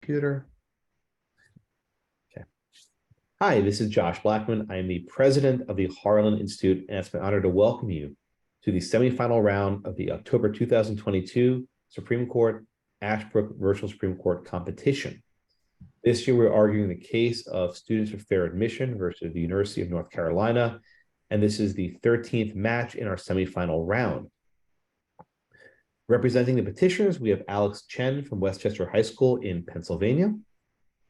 Computer. Okay. Hi, this is Josh Blackman. I am the president of the Harlan Institute, and it's my honor to welcome you to the semifinal round of the October 2022 Supreme Court Ashbrook Virtual Supreme Court competition. This year, we're arguing the case of Students for Fair Admission versus the University of North Carolina, and this is the 13th match in our semifinal round. Representing the petitioners, we have Alex Chen from Westchester High School in Pennsylvania.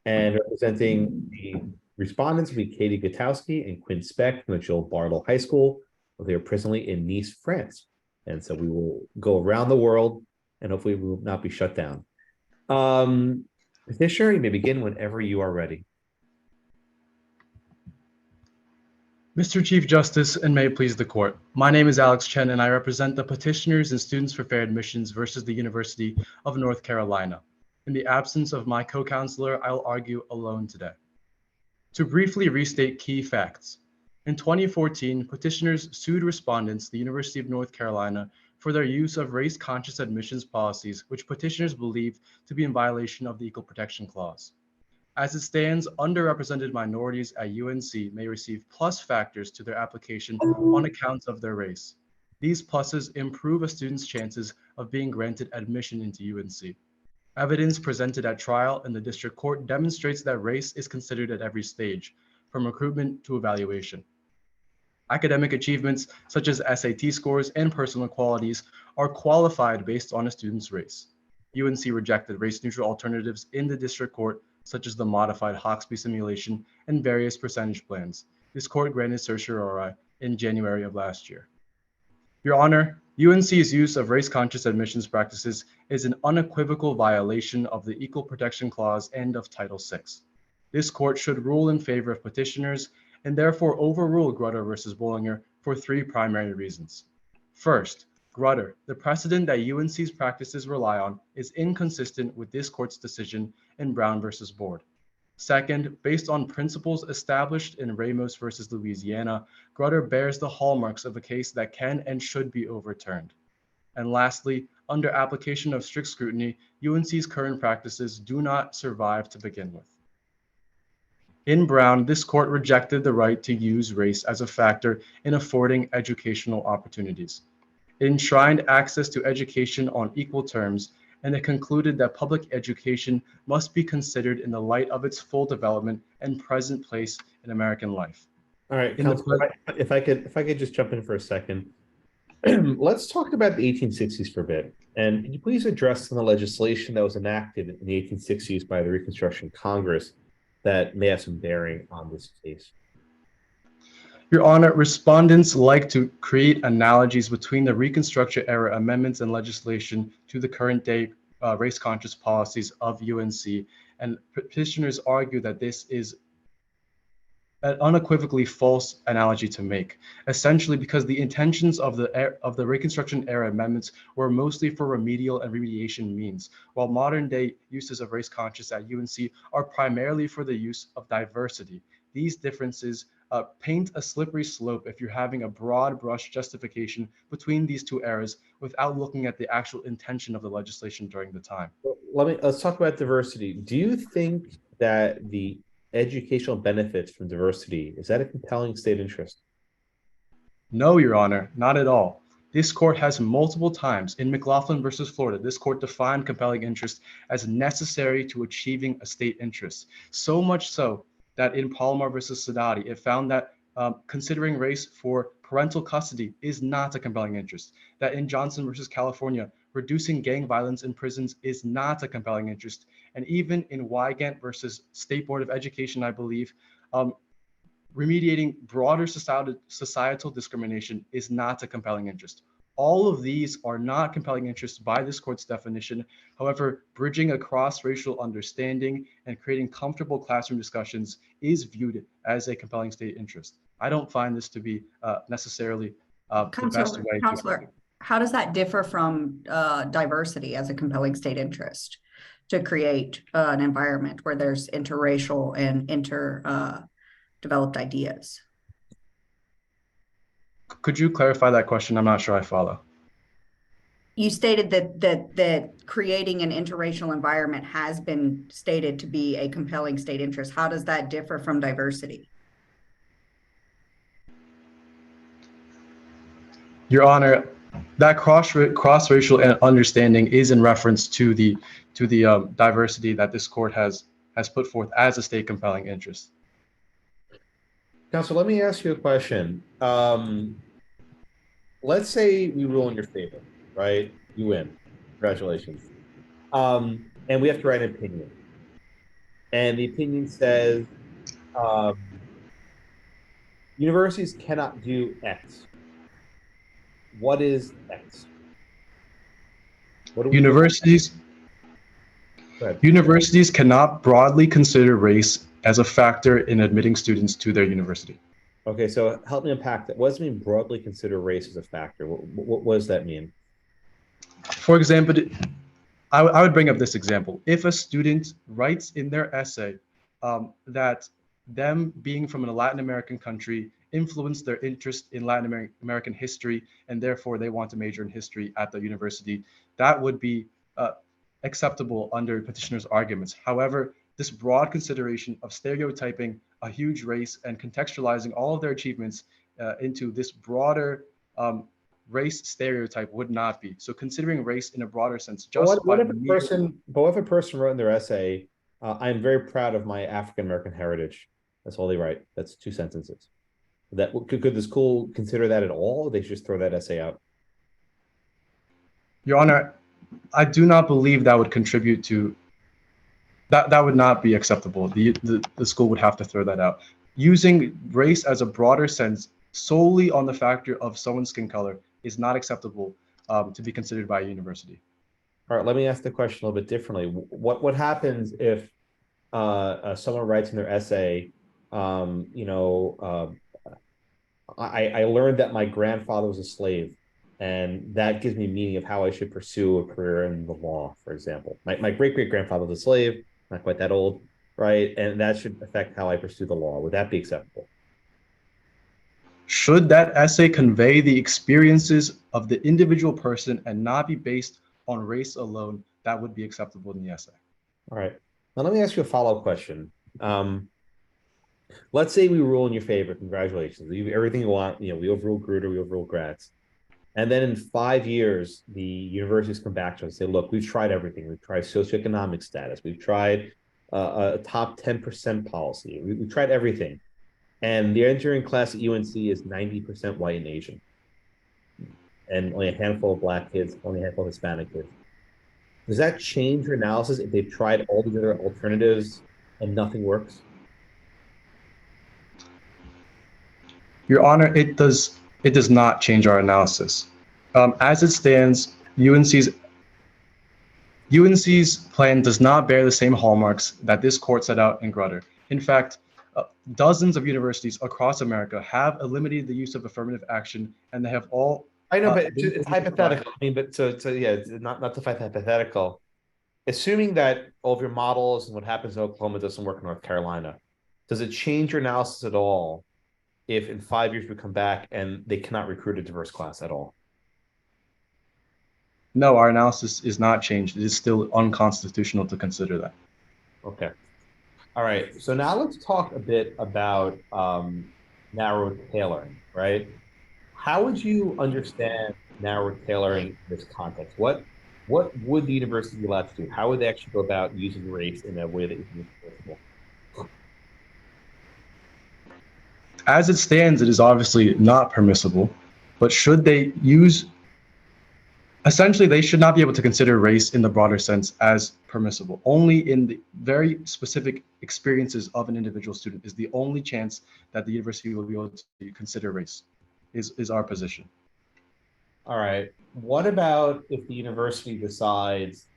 And representing the respondents will be Katie Gutowski and Quinn Speck from the Jill Bartle High School. They are presently in Nice, France. And so we will go around the world and hopefully we will not be shut down. Petitioner, you may begin whenever you are ready. Mr. Chief Justice, and may it please the court. My name is Alex Chen, and I represent the petitioners and Students for Fair Admissions versus the University of North Carolina. In the absence of my co-counselor, I will argue alone today. To briefly restate key facts. In 2014, petitioners sued respondents, the University of North Carolina, for their use of race-conscious admissions policies, which petitioners believe to be in violation of the Equal Protection Clause. As it stands, underrepresented minorities at UNC may receive plus factors to their application on account of their race. These pluses improve a student's chances of being granted admission into UNC. Evidence presented at trial in the district court demonstrates that race is considered at every stage, from recruitment to evaluation. Academic achievements, such as SAT scores and personal qualities, are qualified based on a student's race. UNC rejected race-neutral alternatives in the district court, such as the modified Hawksby simulation and various percentage plans. This court granted certiorari in January of last year. Your Honor, UNC's use of race-conscious admissions practices is an unequivocal violation of the Equal Protection Clause and of Title VI. This court should rule in favor of petitioners and therefore overrule Grutter versus Bollinger for three primary reasons. First, Grutter, the precedent that UNC's practices rely on, is inconsistent with this court's decision in Brown versus Board. Second, based on principles established in Ramos versus Louisiana, Grutter bears the hallmarks of a case that can and should be overturned. And lastly, under application of strict scrutiny, UNC's current practices do not survive to begin with. In Brown, this court rejected the right to use race as a factor in affording educational opportunities. It enshrined access to education on equal terms, and it concluded that public education must be considered in the light of its full development and present place in American life. All right, Counselor, if I could just jump in for a second. Let's talk about the 1860s for a bit. And can you please address some of the legislation that was enacted in the 1860s by the Reconstruction Congress that may have some bearing on this case? Your Honor, respondents like to create analogies between the Reconstruction era amendments and legislation to the current day race-conscious policies of UNC, and petitioners argue that this is an unequivocally false analogy to make, essentially because the intentions of the Reconstruction era amendments were mostly for remedial and remediation means, while modern day uses of race conscious at UNC are primarily for the use of diversity. These differences paint a slippery slope if you're having a broad brush justification between these two eras without looking at the actual intention of the legislation during the time. Let's talk about diversity. Do you think that the educational benefits from diversity, is that a compelling state interest? No, Your Honor, not at all. This court has multiple times in McLaughlin versus Florida, this court defined compelling interest as necessary to achieving a state interest. So much so that in Palomar versus Sadati, it found that considering race for parental custody is not a compelling interest. That in Johnson versus California, reducing gang violence in prisons is not a compelling interest. And even in Wygant versus State Board of Education, I believe, remediating broader societal discrimination is not a compelling interest. All of these are not compelling interests by this court's definition. However, bridging across racial understanding and creating comfortable classroom discussions is viewed as a compelling state interest. I don't find this to be necessarily the best way Counselor, how does that differ from diversity as a compelling state interest to create an environment where there's interracial and developed ideas? Could you clarify that question? I'm not sure I follow. You stated that creating an interracial environment has been stated to be a compelling state interest. How does that differ from diversity? Your Honor, that cross-racial understanding is in reference to the diversity that this court has put forth as a state compelling interest. Counsel, let me ask you a question. Let's say we rule in your favor, right? You win. Congratulations. And we have to write an opinion. And the opinion says um, universities cannot do X. What is X? What do we do? Universities Go ahead. Universities cannot broadly consider race as a factor in admitting students to their university. Okay, so help me unpack that. What does it mean broadly consider race as a factor? What does that mean? For example, I would bring up this example. If a student writes in their essay that them being from a Latin American country influenced their interest in Latin American history, and therefore they want to major in history at the university, that would be acceptable under petitioner's arguments. However, this broad consideration of stereotyping a huge race and contextualizing all of their achievements into this broader race stereotype would not be. So considering race in a broader sense, just What by if a person? But what if a person wrote in their essay, "I'm very proud of my African American heritage." That's all they write. That's 2 sentences. That could the school consider that at all? They should just throw that essay out. Your Honor, I do not believe that would contribute to that. That would not be acceptable. The school would have to throw that out. Using race as a broader sense solely on the factor of someone's skin color is not acceptable to be considered by a university. All right, let me ask the question a little bit differently. What happens if someone writes in their essay, I learned that my grandfather was a slave, and that gives me meaning of how I should pursue a career in the law, for example. My great great grandfather was a slave, not quite that old, right? And that should affect how I pursue the law. Would that be acceptable? Should that essay convey the experiences of the individual person and not be based on race alone, that would be acceptable in the essay. All right. Now let me ask you a follow-up question. Let's say we rule in your favor. Congratulations. Everything you want. We overrule Grutter, we overrule Gratz. And then in 5 years, the universities come back to us and say, look, we've tried everything. We've tried socioeconomic status. We've tried a top 10% policy. We've tried everything. And the entering class at UNC is 90% white and Asian. And only a handful of Black kids, only a handful of Hispanic kids. Does that change your analysis if they've tried all the other alternatives and nothing works? Your Honor, it does not change our analysis. As it stands, UNC's plan does not bear the same hallmarks that this court set out in Grutter. In fact, dozens of universities across America have eliminated the use of affirmative action, and they have all. I know, but it's hypothetical. I mean, but so yeah, not to fight hypothetical. Assuming that all of your models and what happens in Oklahoma doesn't work in North Carolina, does it change your analysis at all if in 5 years we come back and they cannot recruit a diverse class at all? No, our analysis is not changed. It is still unconstitutional to consider that. Okay. All right. So now let's talk a bit about narrow tailoring, right? How would you understand narrow tailoring in this context? What would the university be allowed to do? How would they actually go about using race in a way that is enforceable? As it stands, it is obviously not permissible, but should they use, essentially, they should not be able to consider race in the broader sense as permissible. Only in the very specific experiences of an individual student is the only chance that the university will be able to consider race, is our position. All right. What about if the university decides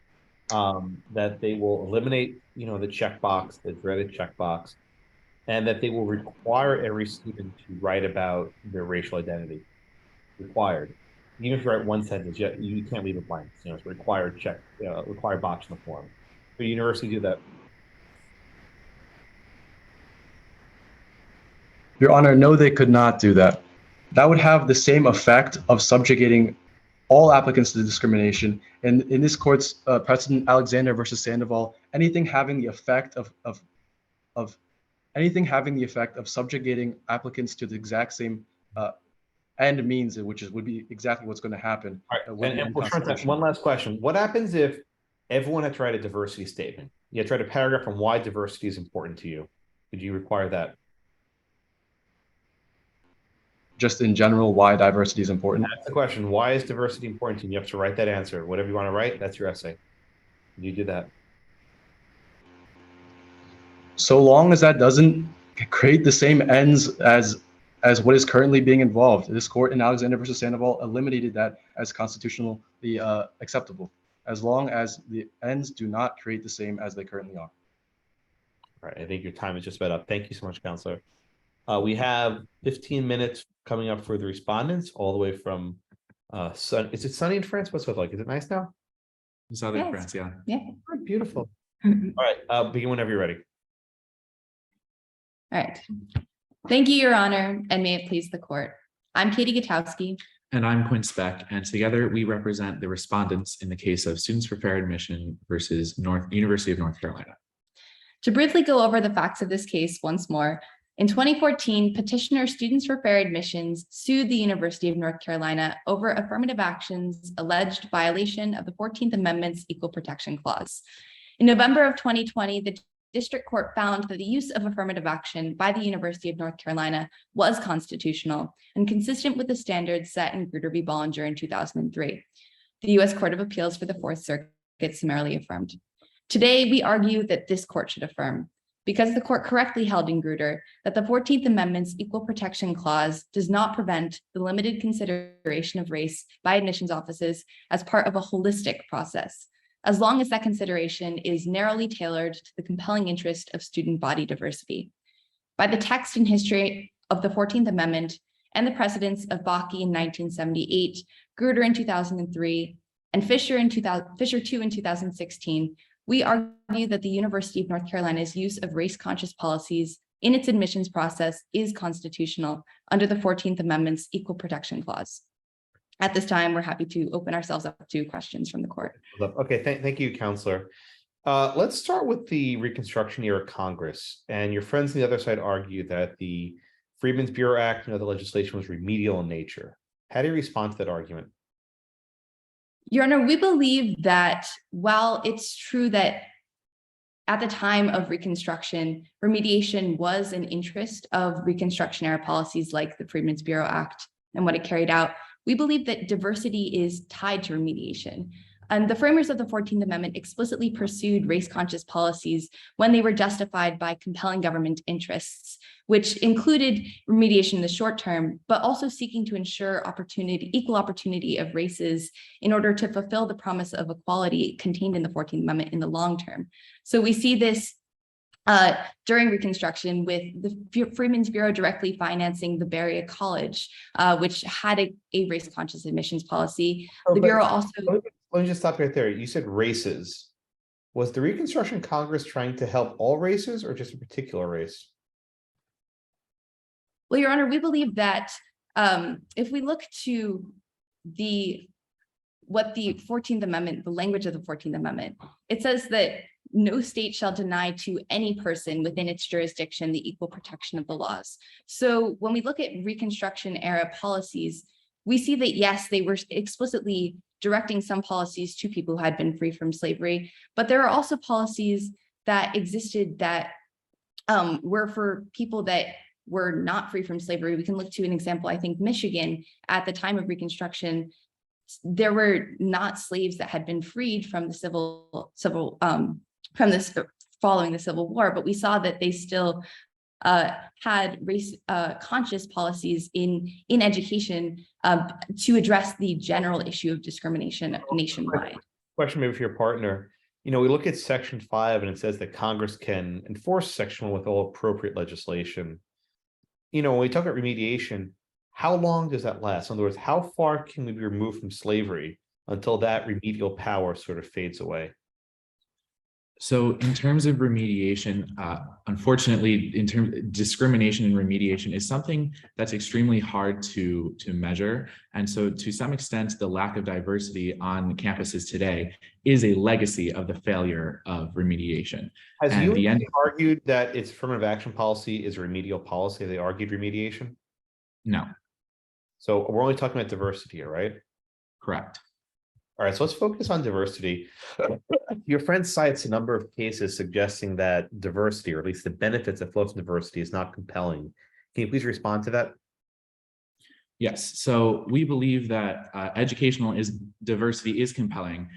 that they will eliminate, the checkbox, the dreaded checkbox, and that they will require every student to write about their racial identity? Required. Even if you write one sentence, you can't leave it blank. It's required required box in the form. The university do that. Your Honor, no, they could not do that. That would have the same effect of subjugating all applicants to discrimination. And in this court's precedent, Alexander versus Sandoval, anything having the effect of anything having the effect of subjugating applicants to the exact same end means, which would be exactly what's going to happen. All right, Would be and we'll turn to that. unconstitutional. One last question. What happens if everyone had to write a diversity statement? You had to write a paragraph on why diversity is important to you. Would you require that? Just in general, why diversity is important. That's the question. Why is diversity important to you? You have to write that answer. Whatever you want to write, that's your essay. You do that. So long as that doesn't create the same ends as what is currently being involved. This court in Alexander versus Sandoval eliminated that as constitutionally acceptable, as long as the ends do not create the same as they currently are. All right, I think your time is just about up. Thank you so much, Counselor. We have 15 minutes coming up for the respondents, all the way from is it sunny in France? What's it like? Is it nice now? Southern Yes. France, yeah. Yeah. Oh, beautiful. All right, begin whenever you're ready. All right. Thank you, Your Honor, and may it please the court. I'm Katie Gutowski. And I'm Quinn Speck, and together we represent the respondents in the case of Students for Fair Admission versus University of North Carolina. To briefly go over the facts of this case once more, in 2014, petitioner Students for Fair Admissions sued the University of North Carolina over affirmative action's alleged violation of the 14th Amendment's Equal Protection Clause. In November of 2020, the district court found that the use of affirmative action by the University of North Carolina was constitutional and consistent with the standards set in Grutter v. Bollinger in 2003. The U.S. Court of Appeals for the Fourth Circuit summarily affirmed. Today, we argue that this court should affirm, because the court correctly held in Grutter that the 14th Amendment's Equal Protection Clause does not prevent the limited consideration of race by admissions offices as part of a holistic process, as long as that consideration is narrowly tailored to the compelling interest of student body diversity. By the text and history of the 14th Amendment and the precedents of Bakke in 1978, Grutter in 2003, and Fisher II in 2016, we argue that the University of North Carolina's use of race-conscious policies in its admissions process is constitutional under the 14th Amendment's Equal Protection Clause. At this time, we're happy to open ourselves up to questions from the court. Okay, thank you, Counselor. Let's start with the Reconstruction era Congress. And your friends on the other side argue that the Freedmen's Bureau Act and other legislation was remedial in nature. How do you respond to that argument? Your Honor, we believe that while it's true that at the time of Reconstruction, remediation was an interest of Reconstruction era policies like the Freedmen's Bureau Act and what it carried out, we believe that diversity is tied to remediation. And the framers of the 14th Amendment explicitly pursued race-conscious policies when they were justified by compelling government interests, which included remediation in the short term, but also seeking to ensure equal opportunity of races in order to fulfill the promise of equality contained in the 14th Amendment in the long term. So we see this during Reconstruction with the Freedmen's Bureau directly financing the Berea College, which had a race-conscious admissions policy. The Bureau also— Let me just stop right there. You said races. Was the Reconstruction Congress trying to help all races or just a particular race? Well, Your Honor, we believe that if we look to what the 14th Amendment, the language of the 14th Amendment, it says that no state shall deny to any person within its jurisdiction the equal protection of the laws. So when we look at Reconstruction era policies, we see that, yes, they were explicitly directing some policies to people who had been free from slavery, but there are also policies that existed that were for people that were not free from slavery. We can look to an example, I think Michigan at the time of Reconstruction, there were not slaves that had been freed from the following the Civil War, but we saw that they still had race conscious policies in education to address the general issue of discrimination nationwide. Question maybe for your partner. You know, we look at Section 5 and it says that Congress can enforce Section 1 with all appropriate legislation. You know, when we talk about remediation, how long does that last? In other words, how far can we be removed from slavery until that remedial power sort of fades away? So in terms of remediation, unfortunately, discrimination and remediation is something that's extremely hard to measure. And so to some extent, the lack of diversity on campuses today is a legacy of the failure of remediation. Has And the end, argued that its affirmative action policy is a remedial policy? Have they argued remediation? no, So we're only talking about diversity here, right? correct. All right, so let's focus on diversity. Your friend cites a number of cases suggesting that diversity, or at least the benefits that flow from diversity, is not compelling. Can you please respond to that? Yes, so we believe that educational diversity is compelling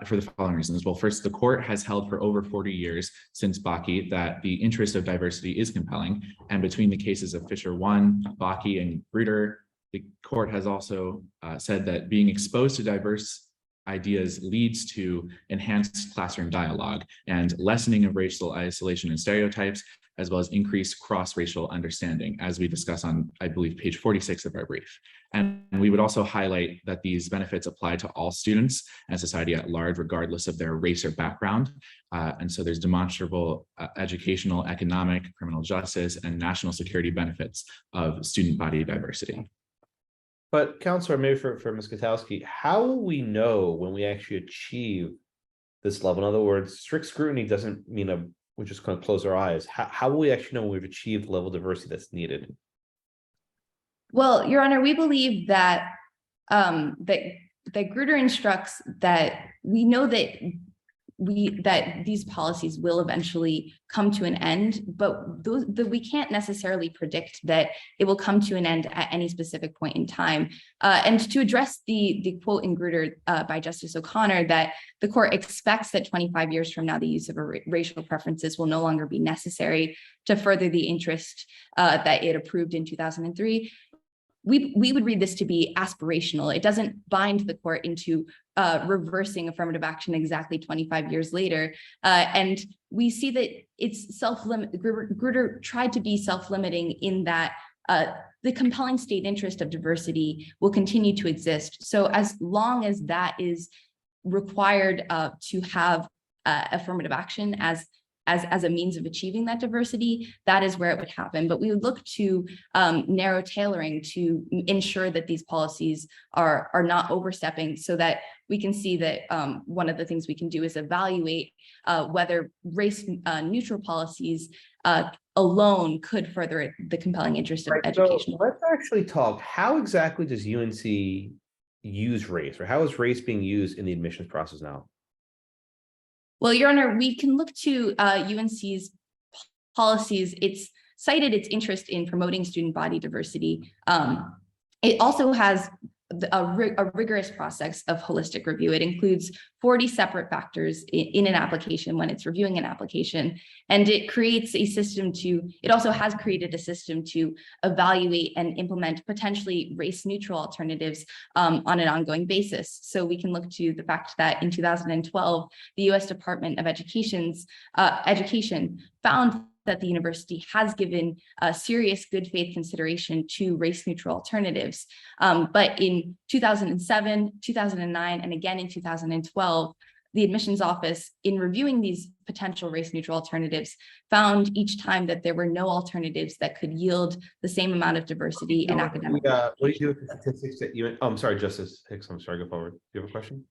for the following reasons. Well, first, the court has held for over 40 years since Bakke that the interest of diversity is compelling. And between the cases of Fisher 1, Bakke, and Grutter, the court has also said that being exposed to diverse ideas leads to enhanced classroom dialogue and lessening of racial isolation and stereotypes, as well as increased cross-racial understanding, as we discuss on, I believe, page 46 of our brief. And we would also highlight that these benefits apply to all students and society at large, regardless of their race or background. And so there's demonstrable educational, economic, criminal justice, and national security benefits of student body diversity. But Counselor, maybe for Ms. Kotowski, how will we know when we actually achieve this level? In other words, strict scrutiny doesn't mean we're just going to close our eyes. How will we actually know when we've achieved the level of diversity that's needed? Well, Your Honor, we believe that that Grutter instructs that we know that these policies will eventually come to an end, but we can't necessarily predict that it will come to an end at any specific point in time. And to address the quote in Grutter by Justice O'Connor, that the court expects that 25 years from now, the use of racial preferences will no longer be necessary to further the interest that it approved in 2003. We would read this to be aspirational. It doesn't bind the court into reversing affirmative action exactly 25 years later. And we see that it's Grutter tried to be self-limiting in that the compelling state interest of diversity will continue to exist. So as long as that is required to have affirmative action as a means of achieving that diversity, that is where it would happen. But we would look to narrow tailoring to ensure that these policies are not overstepping, so that we can see that one of the things we can do is evaluate whether race neutral policies alone could further the compelling interest of education. So let's actually talk, how exactly does UNC use race, or how is race being used in the admissions process now? Well, Your Honor, we can look to UNC's policies. It's cited its interest in promoting student body diversity. It also has a rigorous process of holistic review. It includes 40 separate factors in an application when it's reviewing an application. And it creates a system it also has created a system to evaluate and implement potentially race neutral alternatives on an ongoing basis. So we can look to the fact that in 2012, the US Department of Education found that the university has given serious good faith consideration to race neutral alternatives. But in 2007, 2009, and again in 2012, the admissions office, in reviewing these potential race neutral alternatives, found each time that there were no alternatives that could yield the same amount of diversity and academic. What do you do with the statistics that you, I'm sorry, Justice Hicks, I'm sorry, go forward. Do you have a question?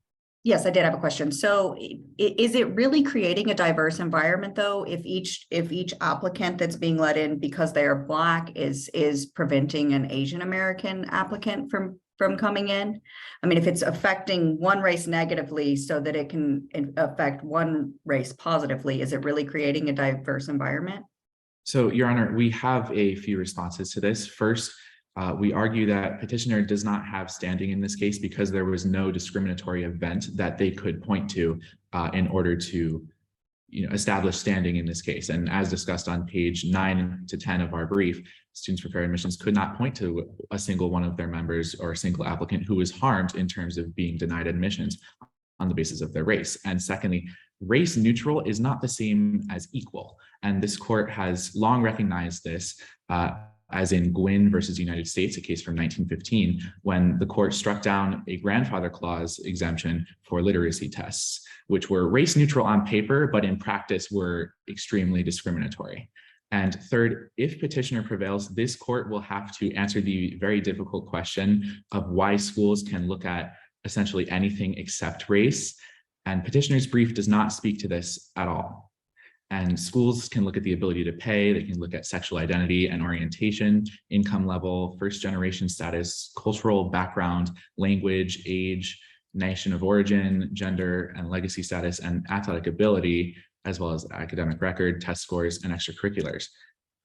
Yes, I did have a question. So is it really creating a diverse environment, though, if each applicant that's being let in because they are Black is preventing an Asian American applicant from coming in? I mean, if it's affecting one race negatively so that it can affect one race positively, is it really creating a diverse environment? So, Your Honor, we have a few responses to this. First, we argue that petitioner does not have standing in this case because there was no discriminatory event that they could point to in order to establish standing in this case. And as discussed on page 9 to 10 of our brief, Students for Fair Admissions could not point to a single one of their members or a single applicant who was harmed in terms of being denied admissions on the basis of their race. And secondly, race neutral is not the same as equal. And this court has long recognized this as in Gwynn versus United States, a case from 1915, when the court struck down a grandfather clause exemption for literacy tests, which were race neutral on paper, but in practice were extremely discriminatory. And third, if petitioner prevails, this court will have to answer the very difficult question of why schools can look at essentially anything except race. And petitioner's brief does not speak to this at all. And schools can look at the ability to pay, they can look at sexual identity and orientation, income level, first generation status, cultural background, language, age, nation of origin, gender and legacy status, and athletic ability, as well as academic record, test scores, and extracurriculars.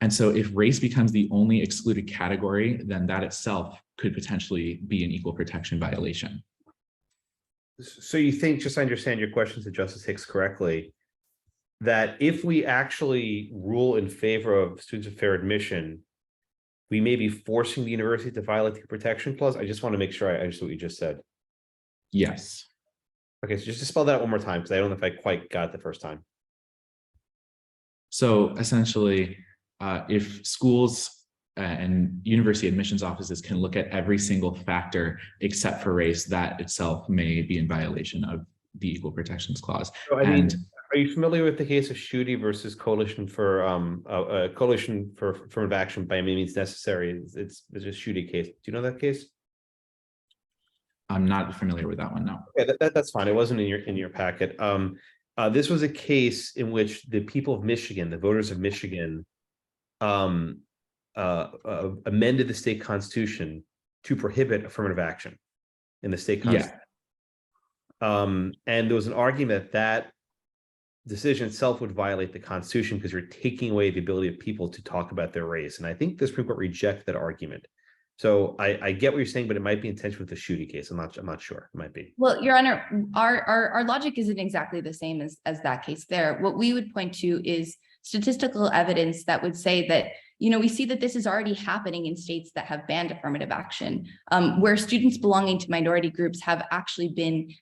And so if race becomes the only excluded category, then that itself could potentially be an equal protection violation. So you think, just to understand your question to Justice Hicks correctly, that if we actually rule in favor of students of fair admission, we may be forcing the university to violate the protection clause? I just want to make sure I understood what you just said. Yes. Okay, so just to spell that out one more time, because I don't know if I quite got it the first time. So essentially, if schools and university admissions offices can look at every single factor except for race, that itself may be in violation of the Equal Protections Clause. So, I mean, are you familiar with the case of Schuette versus Coalition for Affirmative Action by any means necessary? It's a Schuette case. Do you know that case? I'm not familiar with that one, no. Okay, that's fine. It wasn't in your packet. This was a case in which the people of Michigan, the voters of Michigan, amended the state constitution to prohibit affirmative action in the state constitution. Yeah. And there was an argument that decision itself would violate the Constitution because you're taking away the ability of people to talk about their race. And I think the Supreme Court rejected that argument. So I get what you're saying, but it might be in tension with the Schuette case. I'm not sure. It might be. Well, Your Honor, our logic isn't exactly the same as that case there. What we would point to is statistical evidence that would say that, we see that this is already happening in states that have banned affirmative action, where students belonging to minority groups have actually been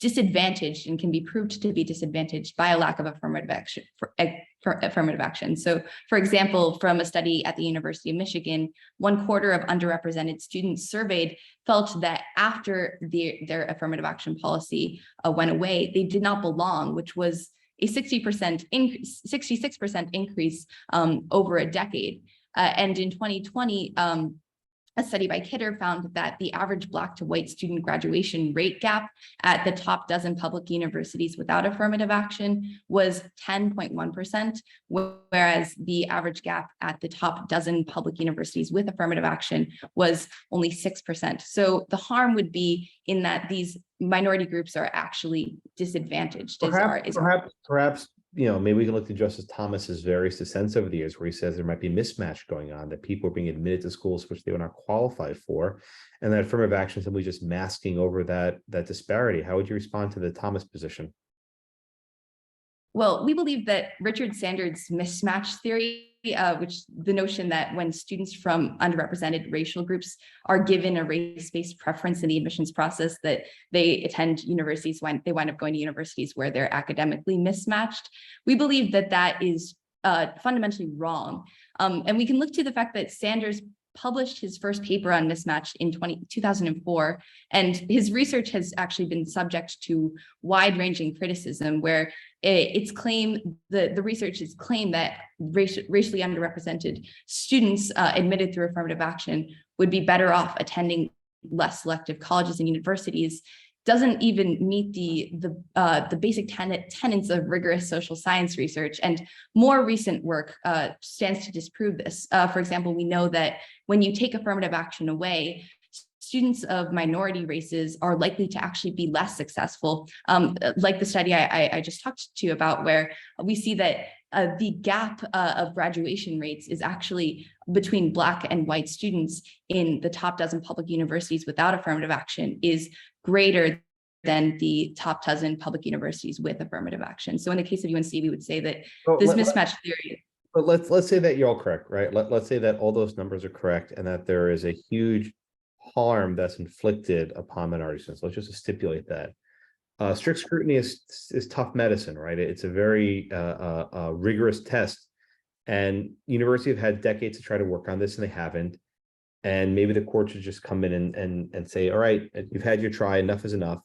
disadvantaged and can be proved to be disadvantaged by a lack of affirmative action. So, for example, from a study at the University of Michigan, 1/4 of underrepresented students surveyed felt that after their affirmative action policy went away, they did not belong, which was a 66% increase over a decade. And in 2020, a study by Kidder found that the average Black to white student graduation rate gap at the top dozen public universities without affirmative action was 10.1%, whereas the average gap at the top dozen public universities with affirmative action was only 6%. So the harm would be in that these minority groups are actually disadvantaged. Perhaps maybe we can look to Justice Thomas's various dissents over the years where he says there might be mismatch going on, that people are being admitted to schools which they were not qualified for, and that affirmative action is simply just masking over that disparity. How would you respond to the Thomas position? Well, we believe that Richard Sanders' mismatch theory, which the notion that when students from underrepresented racial groups are given a race-based preference in the admissions process, that they attend universities when they wind up going to universities where they're academically mismatched. We believe that that is fundamentally wrong. And we can look to the fact that Sanders published his first paper on mismatch in 2004, and his research has actually been subject to wide-ranging criticism, where it's claimed, the researchers claim that racially underrepresented students admitted through affirmative action would be better off attending less selective colleges and universities, doesn't even meet the basic tenets of rigorous social science research. And more recent work stands to disprove this. For example, we know that when you take affirmative action away, students of minority races are likely to actually be less successful, like the study I just talked to you about, where we see that the gap of graduation rates is actually between Black and white students in the top dozen public universities without affirmative action is greater than the top dozen public universities with affirmative action. So in the case of UNC, we would say that this mismatch theory. But let's say that you're all correct, right? Let's say that all those numbers are correct and that there is a huge harm that's inflicted upon minority students. Let's just stipulate that. Strict scrutiny is tough medicine, right? It's a very rigorous test. And university have had decades to try to work on this and they haven't. And maybe the court should just come in and say, all right, you've had your try, enough is enough.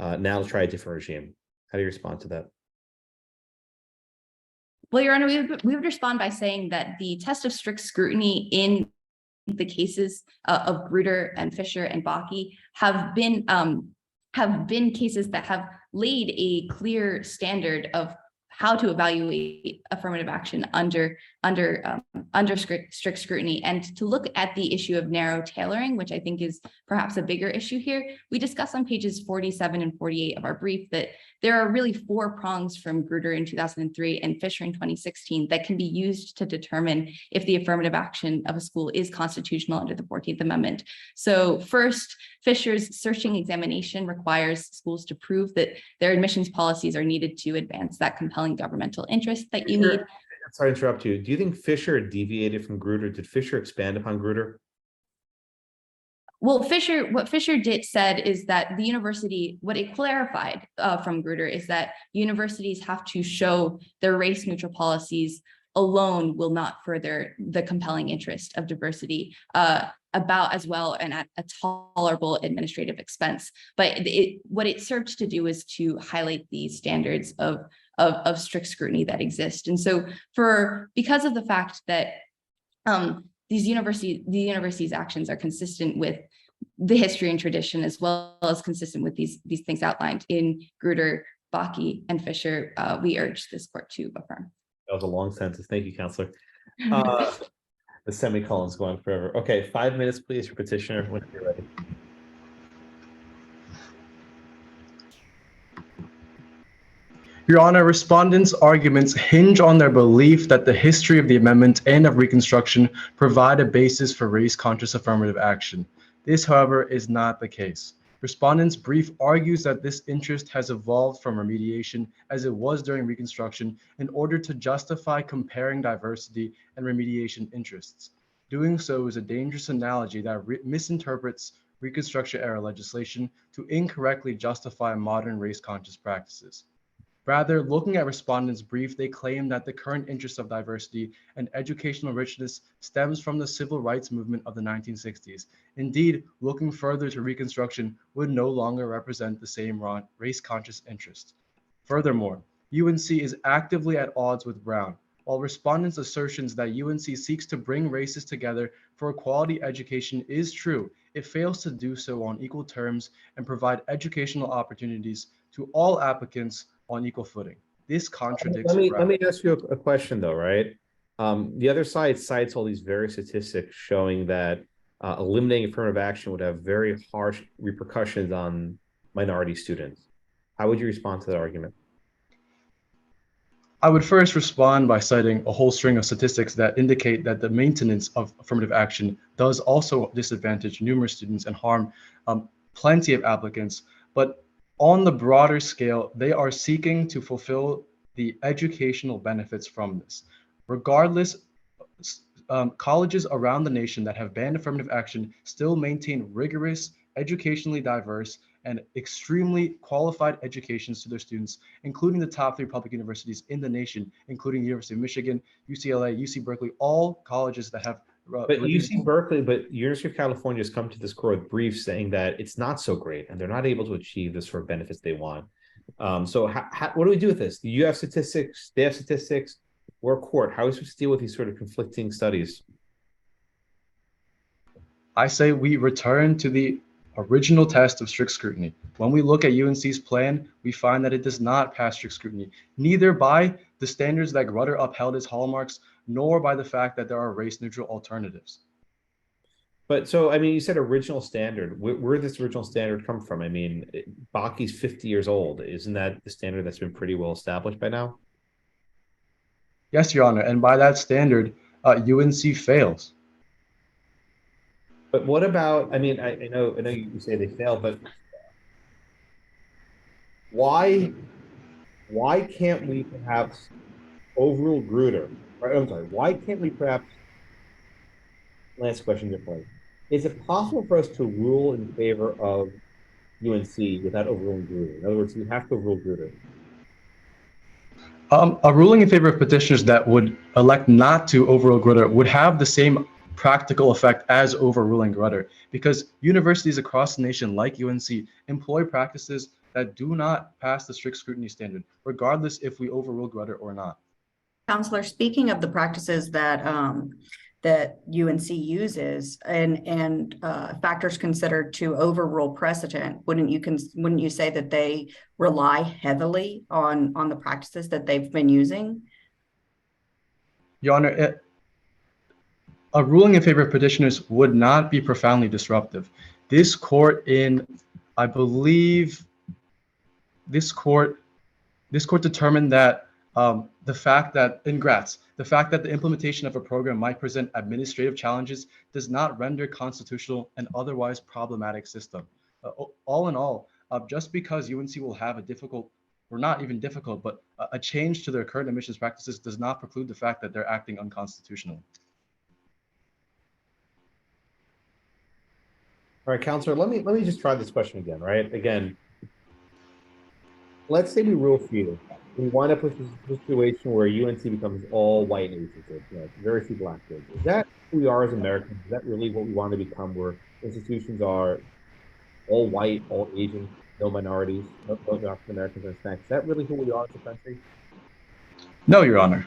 Now let's try a different regime. How do you respond to that? Well, Your Honor, we would respond by saying that the test of strict scrutiny in the cases of Grutter and Fisher and Bakke have been cases that have laid a clear standard of how to evaluate affirmative action under strict scrutiny. And to look at the issue of narrow tailoring, which I think is perhaps a bigger issue here, we discuss on pages 47 and 48 of our brief that there are really 4 prongs from Grutter in 2003 and Fisher in 2016 that can be used to determine if the affirmative action of a school is constitutional under the 14th Amendment. So first, Fisher's searching examination requires schools to prove that their admissions policies are needed to advance that compelling governmental interest that you need. Sorry to interrupt you. Do you think Fisher deviated from Grutter? Did Fisher expand upon Grutter? Well, what Fisher said is that the university, what it clarified from Grutter is that universities have to show their race neutral policies alone will not further the compelling interest of diversity about as well and at a tolerable administrative expense. But what it served to do is to highlight the standards of strict scrutiny that exist. And so because of the fact that the university's actions are consistent with the history and tradition, as well as consistent with these things outlined in Grutter, Bakke, and Fisher, we urge this court to affirm. That was a long sentence. Thank you, Counselor. The semicolon's going forever. Okay, 5 minutes, please, for petitioner when you're ready. Your Honor, respondents' arguments hinge on their belief that the history of the amendment and of Reconstruction provide a basis for race-conscious affirmative action. This, however, is not the case. Respondents' brief argues that this interest has evolved from remediation as it was during Reconstruction in order to justify comparing diversity and remediation interests. Doing so is a dangerous analogy that misinterprets Reconstruction-era legislation to incorrectly justify modern race-conscious practices. Rather, looking at respondents' brief, they claim that the current interest of diversity and educational richness stems from the civil rights movement of the 1960s. Indeed, looking further to Reconstruction would no longer represent the same race-conscious interest. Furthermore, UNC is actively at odds with Brown. While respondents' assertions that UNC seeks to bring races together for a quality education is true, it fails to do so on equal terms and provide educational opportunities to all applicants on equal footing. This contradicts Let me ask you a question though, right? The other side cites all these various statistics showing that eliminating affirmative action would have very harsh repercussions on minority students. How would you respond to that argument? I would first respond by citing a whole string of statistics that indicate that the maintenance of affirmative action does also disadvantage numerous students and harm plenty of applicants. But on the broader scale, they are seeking to fulfill the educational benefits from this. Regardless, colleges around the nation that have banned affirmative action still maintain rigorous, educationally diverse, and extremely qualified educations to their students, including the top 3 public universities in the nation, including the University of Michigan, UCLA, UC Berkeley, all colleges that have but UC Berkeley, but University of California has come to this court with briefs saying that it's not so great and they're not able to achieve the sort of benefits they want. So what do we do with this? You have statistics, they have statistics, we're a court. How are we supposed to deal with these sort of conflicting studies? I say we return to the original test of strict scrutiny. When we look at UNC's plan, we find that it does not pass strict scrutiny, neither by the standards that Grutter upheld as hallmarks, nor by the fact that there are race-neutral alternatives. But so, I mean, you said original standard. Where did this original standard come from? I mean, Bakke's 50 years old. Isn't that the standard that's been pretty well established by now? Yes, Your Honor, and by that standard, UNC fails. But what about, I mean, I know you say they failed, but why can't we perhaps overrule Grutter? Right, I'm sorry, why can't we perhaps, last question differently. Is it possible for us to rule in favor of UNC without overruling Grutter? In other words, you have to overrule Grutter. A ruling in favor of petitioners that would elect not to overrule Grutter would have the same practical effect as overruling Grutter, because universities across the nation, like UNC, employ practices that do not pass the strict scrutiny standard, regardless if we overrule Grutter or not. Counselor, speaking of the practices that that UNC uses and factors considered to overrule precedent, wouldn't you say that they rely heavily on the practices that they've been using? Your Honor, a ruling in favor of petitioners would not be profoundly disruptive. This court I believe, this court determined that the fact that the implementation of a program might present administrative challenges does not render constitutional an otherwise problematic system. All in all, just because UNC will have a difficult, or not even difficult, but a change to their current admissions practices does not preclude the fact that they're acting unconstitutionally. All right, Counselor, let me just try this question again, right? Again, let's say we rule for you. We wind up with a situation where UNC becomes all white institute, very few black kids. Is that who we are as Americans? Is that really what we want to become, where institutions are all white, all Asian, no minorities, no African Americans and Hispanics? Is that really who we are as a country? No, Your Honor.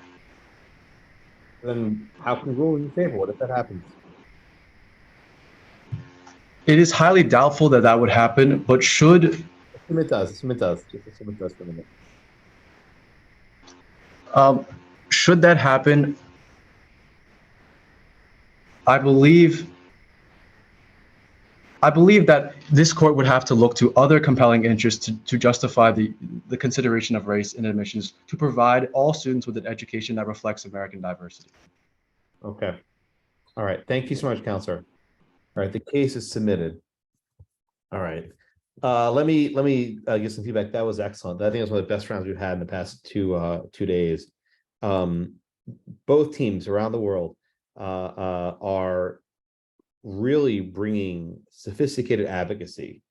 Then how can we rule in your favor? What if that happens? It is highly doubtful that that would happen, but should Assume it does. Assume it does. Just assume it does for a minute. should that happen, I believe that this court would have to look to other compelling interests to justify the consideration of race in admissions to provide all students with an education that reflects American diversity. Okay. All right. Thank you so much, Counselor. All right. The case is submitted. All right. Let me give some feedback. That was excellent. I think it was one of the best rounds we've had in the past 2 days. Both teams around the world are really bringing sophisticated advocacy.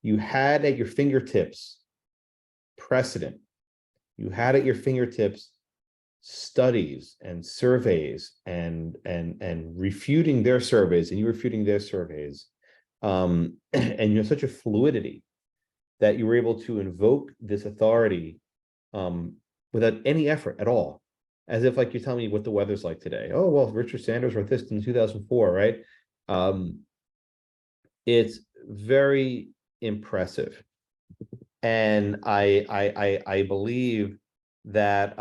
You had at your fingertips precedent. You had at your fingertips studies and surveys and refuting their surveys, and you refuting their surveys. And you have such a fluidity that you were able to invoke this authority without any effort at all, as if like you're telling me what the weather's like today. Oh, well, Richard Sanders wrote this in 2004, right? It's very impressive, and I believe that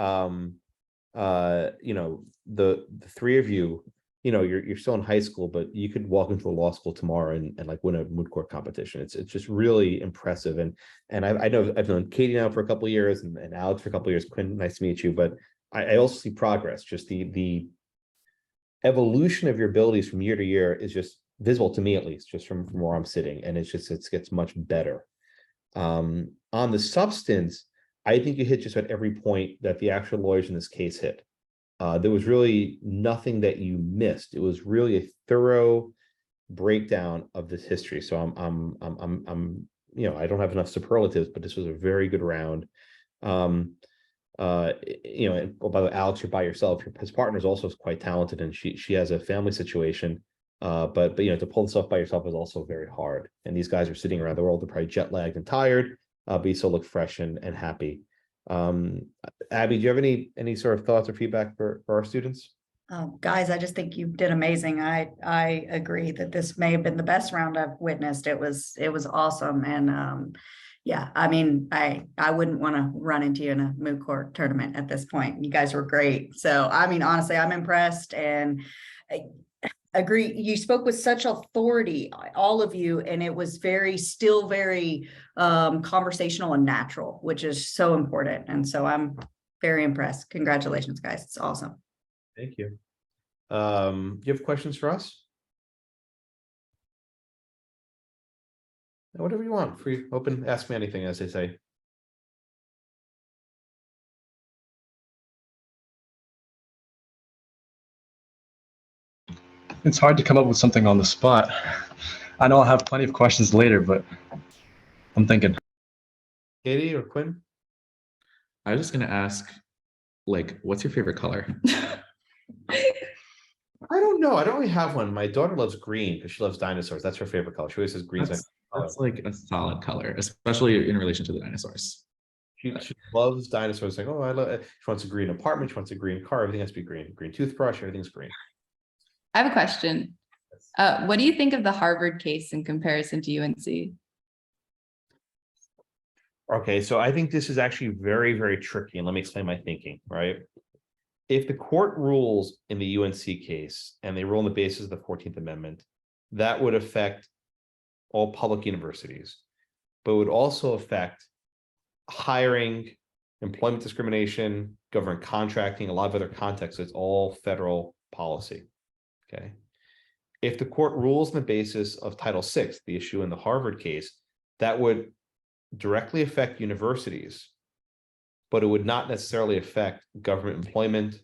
the three of you, you're still in high school, but you could walk into a law school tomorrow and like win a moot court competition. It's just really impressive, and I know I've known Katie now for a couple of years and Alex for a couple of years. Quinn, nice to meet you, but I also see progress. Just the evolution of your abilities from year to year is just visible to me, at least, just from where I'm sitting, and it gets much better. On the substance, I think you hit just about every point that the actual lawyers in this case hit. There was really nothing that you missed. It was really a thorough breakdown of this history. So I'm I don't have enough superlatives, but this was a very good round. And, by the way, Alex, you're by yourself. His partner is also quite talented, and she has a family situation. But to pull this off by yourself is also very hard. And these guys are sitting around the world. They're probably jet lagged and tired, but you still look fresh and happy. Abby, do you have any sort of thoughts or feedback for our students? Guys, I just think you did amazing. I agree that this may have been the best round I've witnessed. It was awesome. And yeah, I mean, I wouldn't want to run into you in a moot court tournament at this point. You guys were great. So, I mean, honestly, I'm impressed, and I agree. You spoke with such authority, all of you, and it was still very conversational and natural, which is so important. And so I'm very impressed. Congratulations, guys. It's awesome. Thank you. Do you have questions for us? Whatever you want. Free, open, ask me anything, as they say. It's hard to come up with something on the spot. I know I'll have plenty of questions later, but I'm thinking. Katie or Quinn? I was just going to ask, like, what's your favorite color? I don't know. I don't really have one. My daughter loves green because she loves dinosaurs. That's her favorite color. She always says green's my That's favorite that's color. like a solid color, especially in relation to the dinosaurs. She loves dinosaurs. Like, oh, I love it. She wants a green apartment. She wants a green car. Everything has to be green. Green toothbrush. Everything's green. I have a question. What do you think of the Harvard case in comparison to UNC? Okay, so I think this is actually very, very tricky. And let me explain my thinking, right? If the court rules in the UNC case and they rule on the basis of the 14th Amendment, that would affect all public universities, but would also affect hiring, employment discrimination, government contracting, a lot of other contexts. It's all federal policy. Okay. If the court rules on the basis of Title VI, the issue in the Harvard case, that would directly affect universities, but it would not necessarily affect government employment,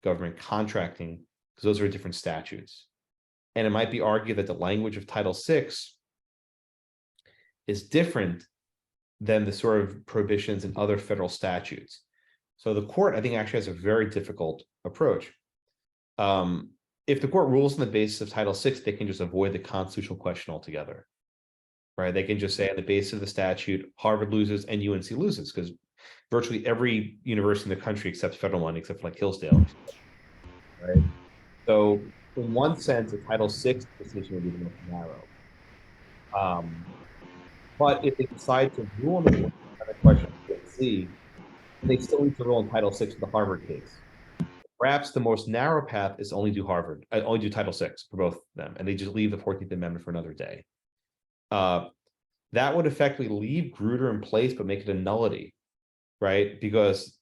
government contracting, because those are different statutes. And it might be argued that the language of Title VI is different than the sort of prohibitions in other federal statutes. So the court, I think, actually has a very difficult approach. If the court rules on the basis of Title VI, they can just avoid the constitutional question altogether, right? They can just say on the basis of the statute, Harvard loses and UNC loses, because virtually every university in the country accepts federal money, except for like Hillsdale, right? So in one sense, a Title VI decision would be the most narrow. But if they decide to rule on the question of UNC, they still need to rule on Title VI for the Harvard case. Perhaps the most narrow path is only do Harvard, only do Title VI for both of them, and they just leave the 14th Amendment for another day. That would effectively leave Grutter in place, but make it a nullity, right? Because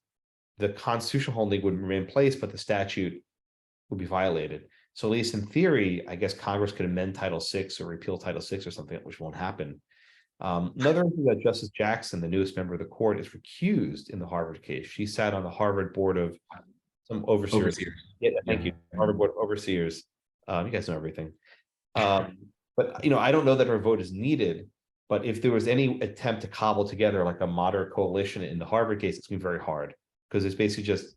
the constitutional holding would remain in place, but the statute would be violated. So at least in theory, I guess Congress could amend Title VI or repeal Title VI or something, which won't happen. Another thing that Justice Jackson, the newest member of the court, is recused in the Harvard case. She sat on the Harvard board of some overseers. Yeah, thank you. Harvard board of overseers. You guys know everything. But I don't know that her vote is needed. But if there was any attempt to cobble together like a moderate coalition in the Harvard case, it's going to be very hard because it's basically just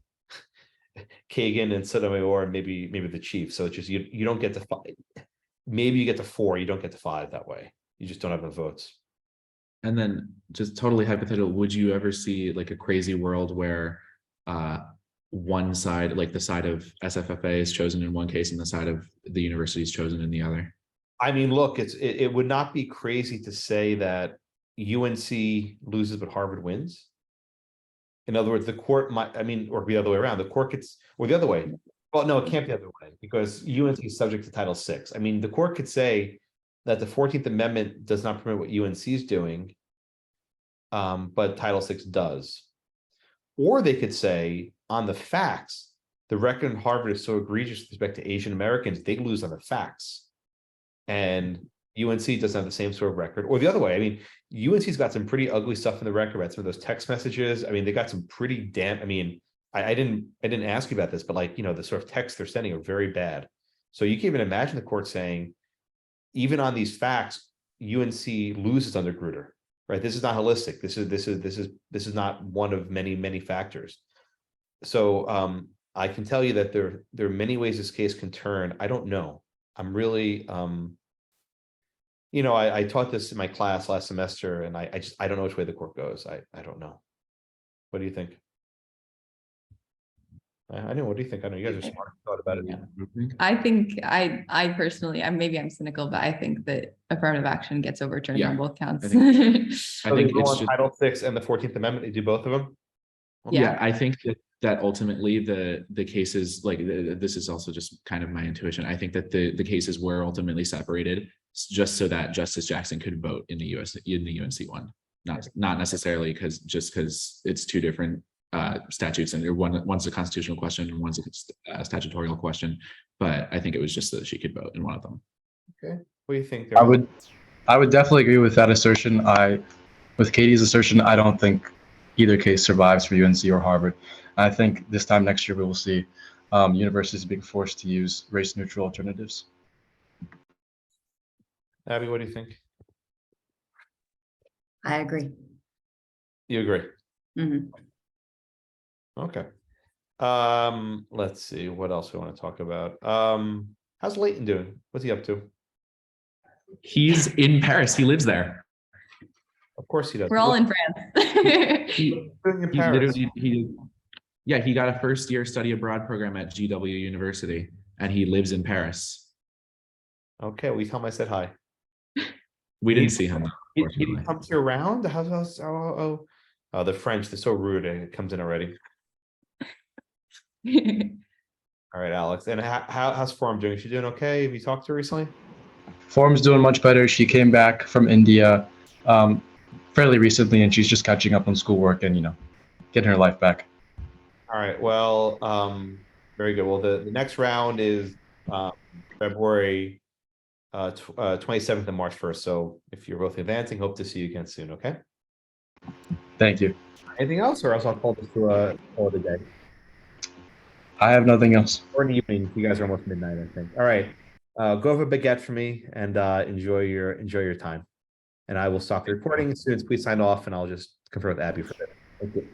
Kagan and Sotomayor and maybe the chief. So it's just you don't get to 5. Maybe you get to 4. You don't get to 5 that way. You just don't have enough votes. And then just totally hypothetical, would you ever see like a crazy world where one side, like the side of SFFA is chosen in one case and the side of the university is chosen in the other? I mean, look, it would not be crazy to say that UNC loses, but Harvard wins. In other words, the court might, or the other way around, the court gets, or the other way. Well, no, it can't be the other way because UNC is subject to Title VI. The court could say that the 14th Amendment does not permit what UNC is doing, but Title VI does. Or they could say on the facts, the record in Harvard is so egregious with respect to Asian Americans, they lose on the facts. And UNC doesn't have the same sort of record. Or the other way, UNC's got some pretty ugly stuff in the record, right? Some of those text messages. They got some pretty damn, I didn't ask you about this, but the sort of texts they're sending are very bad. So you can even imagine the court saying, even on these facts, UNC loses under Grutter, right? This is not holistic. This is not one of many factors. So I can tell you that there are many ways this case can turn. I don't know. I'm really I taught this in my class last semester, and I don't know which way the court goes. I don't know. What do you think? I know. What do you think? I know you guys are smart. Thought about it. Yeah. I think I personally, maybe I'm cynical, but I think that affirmative action gets overturned on both counts. I think it's just Title VI and the 14th Amendment. They do both of them. Okay. Yeah, I think that ultimately the cases, like this is also just kind of my intuition. I think that the cases were ultimately separated just so that Justice Jackson could vote in the UNC one, not necessarily because it's two different statutes, and one's a constitutional question and one's a statutory question. But I think it was just so that she could vote in one of them. Okay, what do you think? I would definitely agree with that assertion. With Katie's assertion, I don't think either case survives for UNC or Harvard. I think this time next year we will see universities being forced to use race-neutral alternatives. Abby, what do you think? I agree. You agree? Mm-hmm. Okay. Let's see what else we want to talk about. How's Leighton doing? What's he up to? He's in Paris. He lives there. Of course he does. We're all in France. He, Living in he Paris. literally, yeah, he got a first year study abroad program at GW University, and he lives in Paris. Okay, we tell him I said hi. We didn't see him. He comes here around. Oh, the French, they're so rude. It comes in already. All right, Alex. And how's Form doing? She doing okay? Have you talked to her recently? Form's doing much better. She came back from India fairly recently, and she's just catching up on schoolwork and, getting her life back. All right. Well, very good. Well, the next round is February 27th and March 1st. So if you're both advancing, hope to see you again soon. Okay. Thank you. Anything else, or else I'll call this to call it a day. I have nothing else. Or in the evening. You guys are almost midnight, I think. All right. Go have a baguette for me and enjoy your time. And I will stop the recording. Students, please sign off, and I'll just confer with Abby for a bit. Thank you.